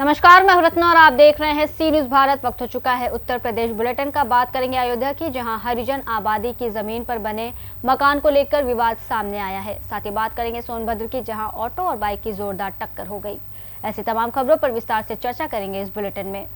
नमस्कार, मैं हूं रत्ना और आप देख रहे हैं सी न्यूज भारत। वक्त हो चुका है उत्तर प्रदेश बुलेटिन का। बात करेंगे अयोध्या की, जहां हरिजन आबादी की जमीन पर बने मकान को लेकर विवाद सामने आया है। साथ ही बात करेंगे सोनभद्र की, जहां ऑटो और बाइक की जोरदार टक्कर हो गई। ऐसी तमाम खबरों पर विस्तार से चर्चा करेंगे इस बुलेटिन में।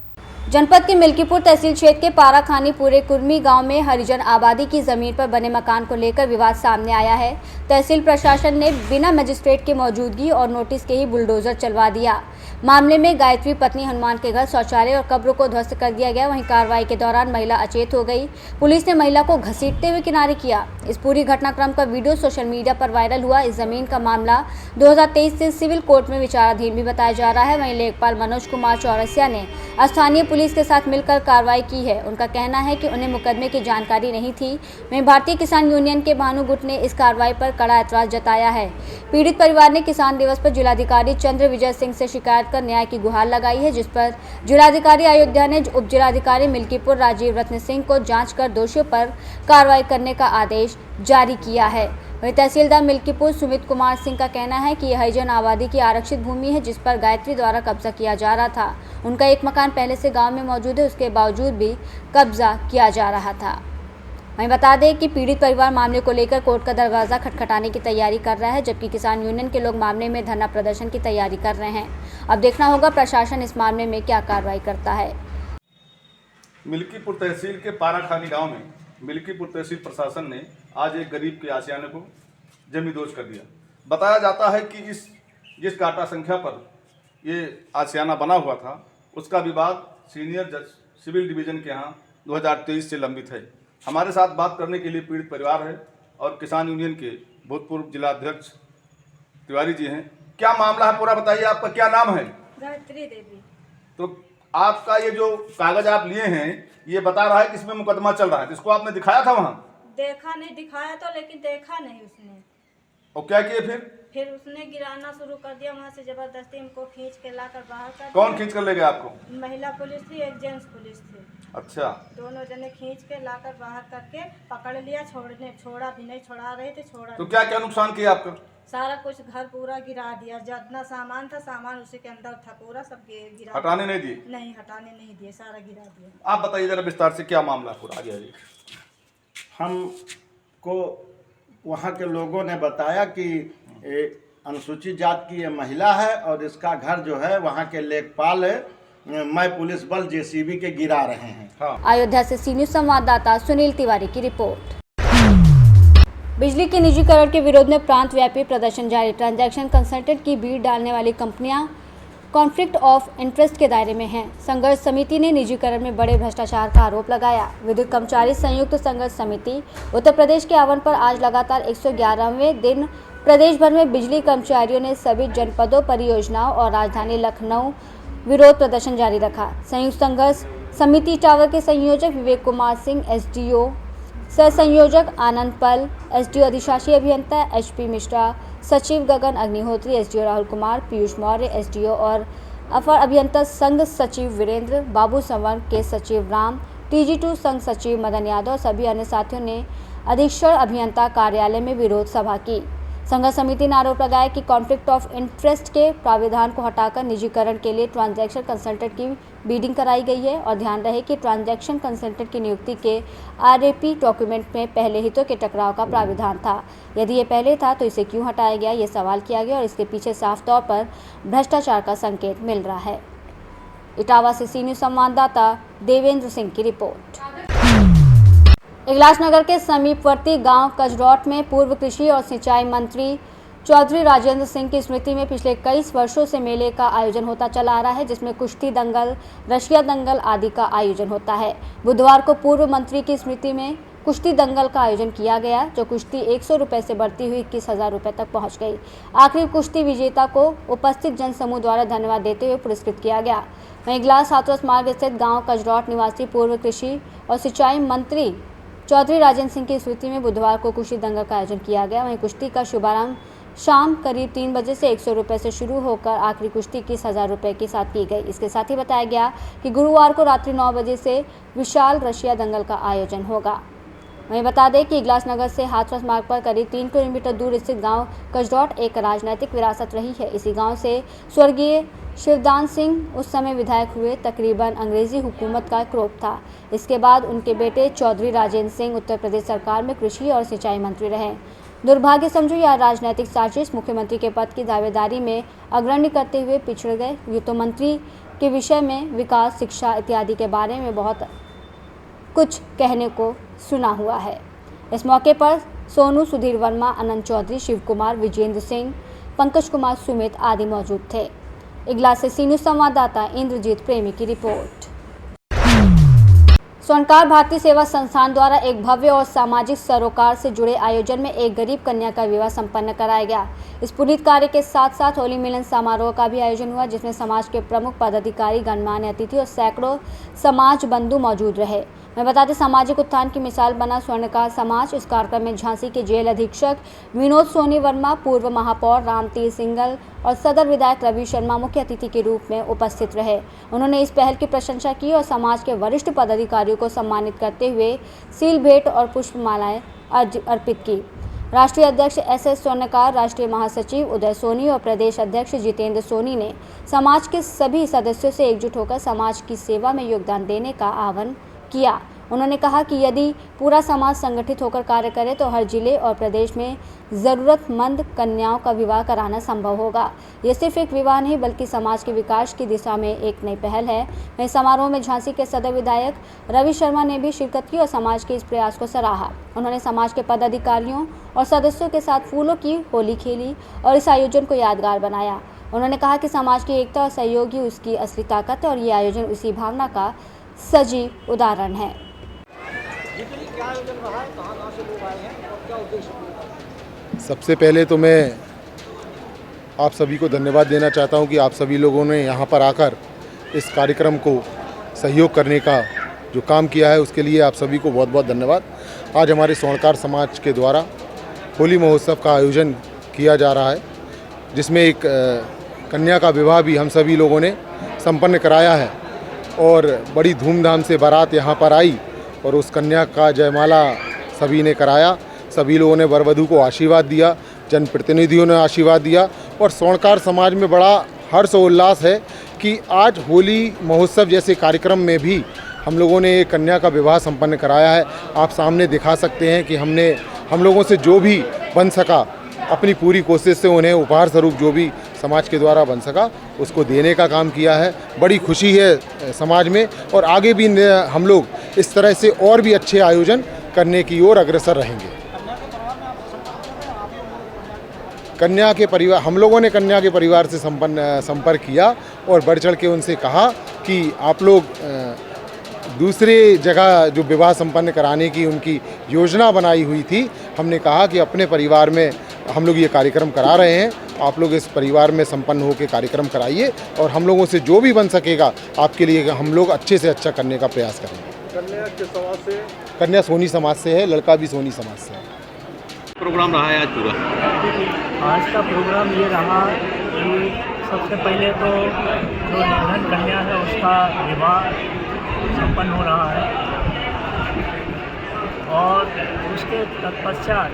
जनपद के मिल्कीपुर तहसील क्षेत्र के पाराखानी पूरे कुर्मी गांव में हरिजन आबादी की जमीन पर बने मकान को लेकर विवाद सामने आया है। तहसील प्रशासन ने बिना मजिस्ट्रेट की मौजूदगी और नोटिस के ही बुलडोजर चलवा दिया। मामले में गायत्री पत्नी हनुमान के घर, शौचालय और कब्र को ध्वस्त कर दिया गया। वहीं कार्रवाई के दौरान महिला अचेत हो गई। पुलिस ने महिला को घसीटते हुए किनारे किया। इस पूरी घटनाक्रम का वीडियो सोशल मीडिया पर वायरल हुआ। इस जमीन का मामला 2023 से सिविल कोर्ट में विचाराधीन भी बताया जा रहा है। वहीं लेखपाल मनोज कुमार चौरसिया ने स्थानीय पुलिस के साथ मिलकर कार्रवाई की है। उनका कहना है कि उन्हें मुकदमे की जानकारी नहीं थी। वहीं भारतीय किसान यूनियन के भानु गुट ने इस कार्रवाई पर कड़ा ऐतराज जताया है। पीड़ित परिवार ने किसान दिवस पर जिलाधिकारी चंद्र विजय सिंह से शिकायत कर न्याय की गुहार लगाई है, जिस पर जिलाधिकारी अयोध्या ने उप जिलाधिकारी मिल्कीपुर राजीव रत्न सिंह को जांच कर दोषियों पर कार्रवाई करने का आदेश जारी किया है। वहीं तहसीलदार मिल्कीपुर सुमित कुमार सिंह का कहना है कि यह हरिजन आबादी की आरक्षित भूमि है, जिस पर गायत्री द्वारा कब्जा किया जा रहा था। उनका एक मकान पहले से गांव में मौजूद है, उसके बावजूद भी कब्जा किया जा रहा था। वहीं बता दें कि पीड़ित परिवार मामले को लेकर कोर्ट का दरवाजा खटखटाने की तैयारी कर रहा है, जबकि किसान यूनियन के लोग मामले में धरना प्रदर्शन की तैयारी कर रहे हैं। अब देखना होगा प्रशासन इस मामले में क्या कार्रवाई करता है। मिल्कीपुर तहसील के पाराखानी गांव में मिल्कीपुर तहसील प्रशासन ने आज एक गरीब के आशियाने को जमींदोज कर दिया। बताया जाता है कि जिस काटा संख्या पर ये आशियाना बना हुआ था, उसका विवाद सीनियर जज सिविल डिवीजन के यहाँ 2023 से लंबित है। हमारे साथ बात करने के लिए पीड़ित परिवार है और किसान यूनियन के भूतपूर्व जिलाध्यक्ष तिवारी जी हैं। क्या मामला है पूरा बताइए, आपका क्या नाम है? गायत्री देवी। तो आपका ये जो कागज आप लिए हैं, ये बता रहा है कि इसमें मुकदमा चल रहा है। इसको आपने दिखाया था वहाँ? देखा नहीं, दिखाया तो, लेकिन देखा नहीं उसने। और क्या किए फिर उसने गिराना शुरू कर दिया। वहाँ से जबरदस्ती हमको खींच के लाकर बाहर कर। कौन खींच कर ले गया आपको? महिला पुलिस थी, एक जेंट्स पुलिस थी। अच्छा, दोनों जने खींच के लाकर बाहर करके पकड़ लिया। छोड़ा भी नहीं, छोड़ा रहे थे, छोड़ा तो क्या क्या नुकसान किया आपका? सारा कुछ घर पूरा गिरा दिया। जितना सामान था, सामान उसी के अंदर था, पूरा सब गिरा। हटाने नहीं दिए? नहीं, हटाने नहीं दिए, सारा गिरा दिया। आप बताइए जरा विस्तार से क्या मामला पूरा आगे आइए। हमको वहाँ के लोगों ने बताया कि अनुसूचित जात की ये महिला है और इसका घर जो है वहाँ के लेखपाल मैं पुलिस बल जेसीबी के गिरा रहे हैं। हाँ। अयोध्या से सी न्यूज संवाददाता सुनील तिवारी की रिपोर्ट। बिजली के निजीकरण के विरोध में प्रांत व्यापी प्रदर्शन जारी। ट्रांजैक्शन कंसल्टेंट की भीड़ डालने वाली कंपनियां कॉन्फ्लिक्ट ऑफ इंटरेस्ट के दायरे में हैं। संघर्ष समिति ने निजीकरण में बड़े भ्रष्टाचार का आरोप लगाया। विद्युत कर्मचारी संयुक्त संघर्ष समिति उत्तर प्रदेश के आहवान पर आज लगातार 111वें दिन प्रदेश भर में बिजली कर्मचारियों ने सभी जनपदों, परियोजनाओं और राजधानी लखनऊ विरोध प्रदर्शन जारी रखा। संयुक्त संघर्ष समिति टावर के संयोजक विवेक कुमार सिंह, एसडीओ सह संयोजक आनंद पल, एसडीओ अधिशासी अभियंता एचपी मिश्रा, सचिव गगन अग्निहोत्री, एसडीओ राहुल कुमार, पीयूष मौर्य, एसडीओ और अपर अभियंता संघ सचिव वीरेंद्र, बाबू संवर के सचिव राम, टीजी2 संघ सचिव मदन यादव, सभी अन्य साथियों ने अधीक्षण अभियंता कार्यालय में विरोध सभा की। संघर्ष समिति ने आरोप लगाया कि कॉन्फ्लिक्ट ऑफ इंटरेस्ट के प्राविधान को हटाकर निजीकरण के लिए ट्रांजैक्शन कंसल्टेंट की बीडिंग कराई गई है। और ध्यान रहे कि ट्रांजैक्शन कंसल्टेंट की नियुक्ति के आरएपी डॉक्यूमेंट में पहले हितों के टकराव का प्राविधान था। यदि ये पहले था तो इसे क्यों हटाया गया, ये सवाल किया गया और इसके पीछे साफ तौर पर भ्रष्टाचार का संकेत मिल रहा है। इटावा से सी न्यूज संवाददाता देवेंद्र सिंह की रिपोर्ट। इगलासनगर के समीपवर्ती गांव कजरौट में पूर्व कृषि और सिंचाई मंत्री चौधरी राजेंद्र सिंह की स्मृति में पिछले कई वर्षों से मेले का आयोजन होता चला आ रहा है, जिसमें कुश्ती दंगल, रशिया दंगल आदि का आयोजन होता है। बुधवार को पूर्व मंत्री की स्मृति में कुश्ती दंगल का आयोजन किया गया, जो कुश्ती 100 रुपये से बढ़ती हुई 21,000 रुपये तक पहुंच गई। आखिरी कुश्ती विजेता को उपस्थित जनसमूह द्वारा धन्यवाद देते हुए पुरस्कृत किया गया। वहीं ग्लास हाथरस मार्ग स्थित गाँव कजरौट निवासी पूर्व कृषि और सिंचाई मंत्री चौधरी राजेंद्र सिंह की स्मृति में बुधवार को कुश्ती दंगल का आयोजन किया गया। वहीं कुश्ती का शुभारंभ शाम करीब 3 बजे से 100 रुपये से शुरू होकर आखिरी कुश्ती 21,000 रुपये के साथ की गई। इसके साथ ही बताया गया कि गुरुवार को रात्रि 9 बजे से विशाल रशिया दंगल का आयोजन होगा। वहीं बता दें कि इगलास नगर से हाथरस मार्ग पर करीब 3 किलोमीटर दूर स्थित गांव कचडौट एक राजनीतिक विरासत रही है। इसी गांव से स्वर्गीय शिवदान सिंह उस समय विधायक हुए। तकरीबन अंग्रेजी हुकूमत का क्रोध था। इसके बाद उनके बेटे चौधरी राजेंद्र सिंह उत्तर प्रदेश सरकार में कृषि और सिंचाई मंत्री रहे। दुर्भाग्य समझो यह राजनीतिक साजिश मुख्यमंत्री के पद की दावेदारी में अग्रणी करते हुए पिछड़ गए। वित्त मंत्री के विषय में विकास, शिक्षा इत्यादि के बारे में बहुत कुछ कहने को सुना हुआ है। इस मौके पर सोनू, सुधीर वर्मा, अनंत चौधरी, शिव कुमार, विजेंद्र सिंह, पंकज कुमार, सुमित आदि मौजूद थे। इगलास से सी न्यूज़ संवाददाता इंद्रजीत प्रेमी की रिपोर्ट। स्वर्णकार भारतीय सेवा संस्थान द्वारा एक भव्य और सामाजिक सरोकार से जुड़े आयोजन में एक गरीब कन्या का विवाह संपन्न कराया गया। इस पुनीत कार्य के साथ साथ होली मिलन समारोह का भी आयोजन हुआ, जिसमें समाज के प्रमुख पदाधिकारी, गणमान्य अतिथि और सैकड़ों समाज बंधु मौजूद रहे। मैं बता दें, सामाजिक उत्थान की मिसाल बना स्वर्णकार समाज। इस कार्यक्रम में झांसी के जेल अधीक्षक विनोद सोनी वर्मा, पूर्व महापौर रामतीर सिंगल और सदर विधायक रवि शर्मा मुख्य अतिथि के रूप में उपस्थित रहे। उन्होंने इस पहल की प्रशंसा की और समाज के वरिष्ठ पदाधिकारियों को सम्मानित करते हुए सील भेंट और पुष्पमालाएं अर्पित की। राष्ट्रीय अध्यक्ष एस स्वर्णकार, राष्ट्रीय महासचिव उदय सोनी और प्रदेश अध्यक्ष जितेंद्र सोनी ने समाज के सभी सदस्यों से एकजुट होकर समाज की सेवा में योगदान देने का आह्वान किया। उन्होंने कहा कि यदि पूरा समाज संगठित होकर कार्य करे तो हर जिले और प्रदेश में ज़रूरतमंद कन्याओं का विवाह कराना संभव होगा। ये सिर्फ एक विवाह नहीं बल्कि समाज के विकास की दिशा में एक नई पहल है। वहीं समारोह में झांसी के सदर विधायक रवि शर्मा ने भी शिरकत की और समाज के इस प्रयास को सराहा। उन्होंने समाज के पदाधिकारियों और सदस्यों के साथ फूलों की होली खेली और इस आयोजन को यादगार बनाया। उन्होंने कहा कि समाज की एकता और सहयोग ही उसकी असली ताकत है और ये आयोजन उसी भावना का सजीव उदाहरण है। सबसे पहले तो मैं आप सभी को धन्यवाद देना चाहता हूं कि आप सभी लोगों ने यहां पर आकर इस कार्यक्रम को सहयोग करने का जो काम किया है उसके लिए आप सभी को बहुत बहुत धन्यवाद। आज हमारे स्वर्णकार समाज के द्वारा होली महोत्सव का आयोजन किया जा रहा है, जिसमें एक कन्या का विवाह भी हम सभी लोगों ने संपन्न कराया है और बड़ी धूमधाम से बारात यहाँ पर आई और उस कन्या का जयमाला सभी ने कराया। सभी लोगों ने वर वधू को आशीर्वाद दिया, जनप्रतिनिधियों ने आशीर्वाद दिया और स्वर्णकार समाज में बड़ा हर्ष और उल्लास है कि आज होली महोत्सव जैसे कार्यक्रम में भी हम लोगों ने एक कन्या का विवाह संपन्न कराया है। आप सामने दिखा सकते हैं कि हम लोगों से जो भी बन सका अपनी पूरी कोशिश से उन्हें उपहार स्वरूप जो भी समाज के द्वारा बन सका उसको देने का काम किया है। बड़ी खुशी है समाज में और आगे भी हम लोग इस तरह से और भी अच्छे आयोजन करने की ओर अग्रसर रहेंगे। कन्या के परिवार, हम लोगों ने कन्या के परिवार से संपर्क किया और बढ़ चढ़ के उनसे कहा कि आप लोग दूसरे जगह जो विवाह संपन्न कराने की उनकी योजना बनाई हुई थी, हमने कहा कि अपने परिवार में हम लोग ये कार्यक्रम करा रहे हैं, आप लोग इस परिवार में संपन्न होकर कार्यक्रम कराइए और हम लोगों से जो भी बन सकेगा आपके लिए हम लोग अच्छे से अच्छा करने का प्रयास करेंगे। कन्या किस समाज से? कन्या सोनी समाज से है, लड़का भी सोनी समाज से है। प्रोग्राम रहा है आज पूरा? आज का प्रोग्राम ये रहा कि सबसे पहले तो जो निर्धन कन्या है उसका विवाह संपन्न हो रहा है और उसके तत्पश्चात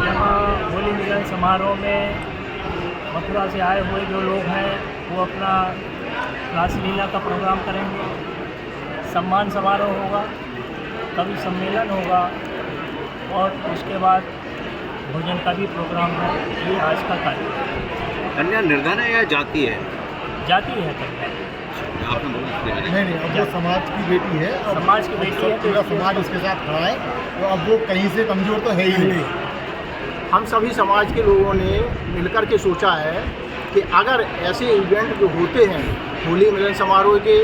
यहाँ होली मिलन समारोह में मथुरा से आए हुए जो लोग हैं वो अपना रासलीला का प्रोग्राम करेंगे, सम्मान समारोह होगा, कवि सम्मेलन होगा और उसके बाद भोजन का भी प्रोग्राम है। ये आज का कार्यक्रम। कन्या निर्धन है या जाति है? जाति है कन्या। आपने बोला नहीं, अब वो समाज की बेटी है, समाज की बेटी है, पूरा समाज उसके साथ खड़ा है, तो अब वो कहीं से कमज़ोर तो है ही नहीं। हम सभी समाज के लोगों ने मिलकर के सोचा है कि अगर ऐसे इवेंट जो होते हैं होली मिलन समारोह के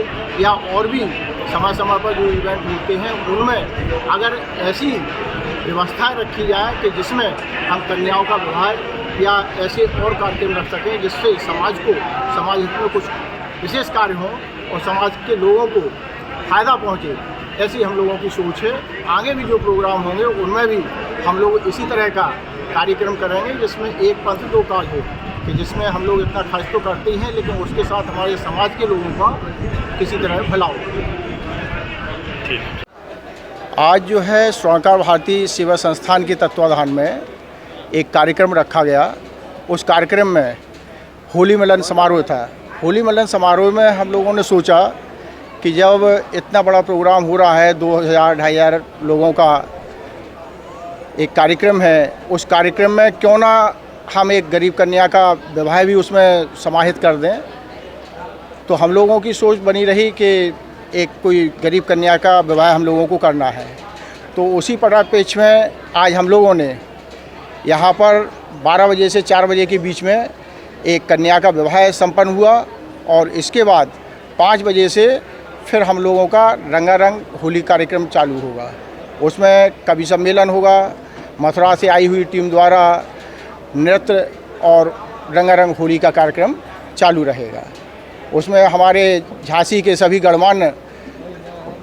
या और भी समय समय पर जो इवेंट होते हैं उनमें अगर ऐसी व्यवस्थाएं रखी जाए कि जिसमें हम कन्याओं का विवाह या ऐसे और कार्यक्रम रख सकें जिससे समाज हित में कुछ विशेष कार्य हों और समाज के लोगों को फ़ायदा पहुँचे, ऐसी हम लोगों की सोच है। आगे भी जो प्रोग्राम होंगे उनमें भी हम लोग इसी तरह का कार्यक्रम करेंगे जिसमें एक पंथ दो काज हो, कि जिसमें हम लोग इतना खर्च तो करते ही हैं लेकिन उसके साथ हमारे समाज के लोगों का किसी तरह भला हो। आज जो है स्वर्णकार भारती सेवा संस्थान के तत्वाधान में एक कार्यक्रम रखा गया। उस कार्यक्रम में होली मिलन समारोह था। होली मिलन समारोह में हम लोगों ने सोचा कि जब इतना बड़ा प्रोग्राम हो रहा है, 2000-2500 लोगों का एक कार्यक्रम है, उस कार्यक्रम में क्यों ना हम एक गरीब कन्या का विवाह भी उसमें समाहित कर दें। तो हम लोगों की सोच बनी रही कि एक कोई गरीब कन्या का विवाह हम लोगों को करना है। तो उसी परिप्रेक्ष्य में आज हम लोगों ने यहाँ पर 12 बजे से 4 बजे के बीच में एक कन्या का विवाह संपन्न हुआ और इसके बाद 5 बजे से फिर हम लोगों का रंगारंग होली कार्यक्रम चालू होगा। उसमें कवि सम्मेलन होगा, मथुरा से आई हुई टीम द्वारा नृत्य और रंगारंग होली का कार्यक्रम चालू रहेगा। उसमें हमारे झांसी के सभी गणमान्य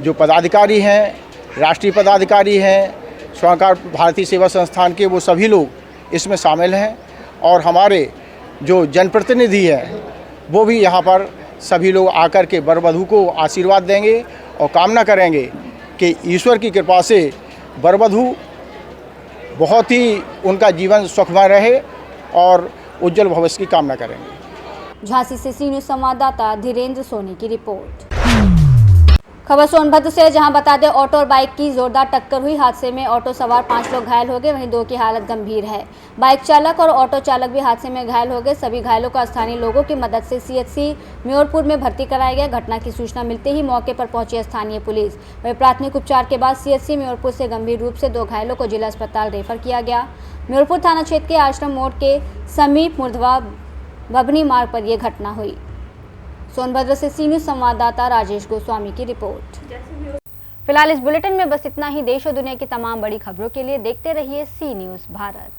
जो पदाधिकारी हैं, राष्ट्रीय पदाधिकारी हैं, स्वर्णकार भारती सेवा संस्थान के, वो सभी लोग इसमें शामिल हैं और हमारे जो जनप्रतिनिधि हैं वो भी यहाँ पर सभी लोग आकर के वर वधू को आशीर्वाद देंगे और कामना करेंगे कि ईश्वर की कृपा से वर वधू बहुत ही उनका जीवन सुखमय रहे और उज्जवल भविष्य की कामना करेंगे। झांसी से सी न्यूज़ संवाददाता धीरेन्द्र सोनी की रिपोर्ट। खबर सोनभद्र से, जहां बता दें ऑटो और बाइक की जोरदार टक्कर हुई। हादसे में ऑटो सवार 5 लोग घायल हो गए, वहीं 2 की हालत गंभीर है। बाइक चालक और ऑटो चालक भी हादसे में घायल हो गए। सभी घायलों को स्थानीय लोगों की मदद से सीएचसी म्योरपुर में भर्ती कराया गया। घटना की सूचना मिलते ही मौके पर पहुंची स्थानीय पुलिस। वहीं प्राथमिक उपचार के बाद सीएचसी म्योरपुर से गंभीर रूप से 2 घायलों को जिला अस्पताल रेफर किया गया। म्योरपुर थाना क्षेत्र के आश्रम मोड़ के समीप मुर्धवा बभनी मार्ग पर यह घटना हुई। सोनभद्र से सी न्यूज़ संवाददाता राजेश गोस्वामी की रिपोर्ट। फिलहाल इस बुलेटिन में बस इतना ही। देश और दुनिया की तमाम बड़ी खबरों के लिए देखते रहिए सी न्यूज़ भारत।